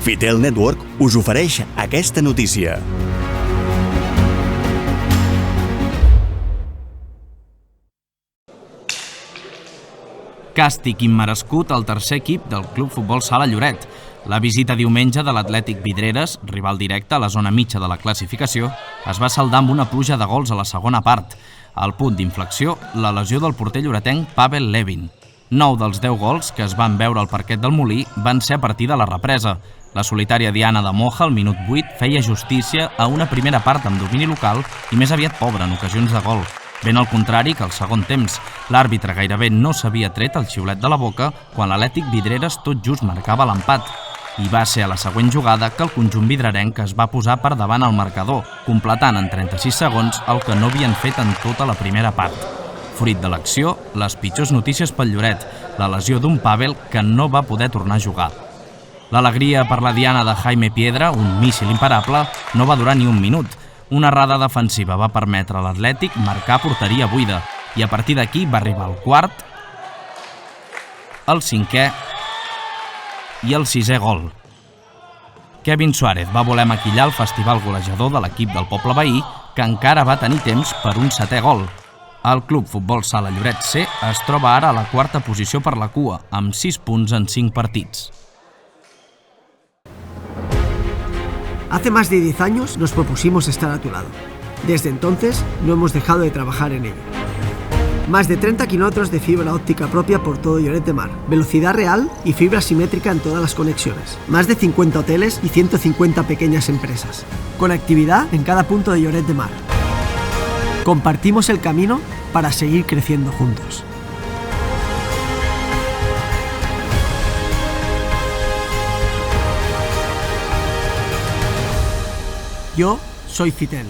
Fitel Network us ofereix aquesta notícia. Càstig immerescut al tercer equip del Club Futbol Sala Lloret. La visita diumenge de l'Atlètic Vidreres, rival directe a la zona mitja de la classificació, es va saldar amb una pluja de gols a la segona part. Al punt d'inflexió, la lesió del porter lloretenc Pavel Levin. 9 dels 10 gols que es van veure al parquet del Molí van ser a partir de la represa. La solitària Diana de Moja, al minut 8, feia justícia a una primera part amb domini local i més aviat pobra en ocasions de gol. Ben al contrari que al segon temps, l'àrbitre gairebé no s'havia tret el xiulet de la boca quan l'Atlètic Vidreres tot just marcava l'empat. I va ser a la següent jugada que el conjunt vidrerenc es va posar per davant al marcador, completant en 36 segons el que no havien fet en tota la primera part. Fruit de l'acció, les pitjors notícies pel Lloret, la lesió d'un Pavel que no va poder tornar a jugar. L'alegria per la diana de Jaime Piedra, un míssil imparable, no va durar ni un minut. Una errada defensiva va permetre a l'Atlètic marcar porteria buida i a partir d'aquí va arribar el quart, el cinquè i el sisè gol. Kevin Suárez va voler maquillar el festival golejador de l'equip del poble veí, que encara va tenir temps per un setè gol. El Club Futbol Sala Lloret C es troba ara a la quarta posició per la cua, amb 6 punts en 5 partits. Hace más de 10 años nos propusimos estar a tu lado. Desde entonces no hemos dejado de trabajar en ello. Más de 30 kilómetros de fibra óptica propia por todo Lloret de Mar, velocidad real y fibra simétrica en todas las conexiones. Más de 50 hoteles y 150 pequeñas empresas. Conectividad en cada punto de Lloret de Mar. Compartimos el camino para seguir creciendo juntos. Yo soy Fitel.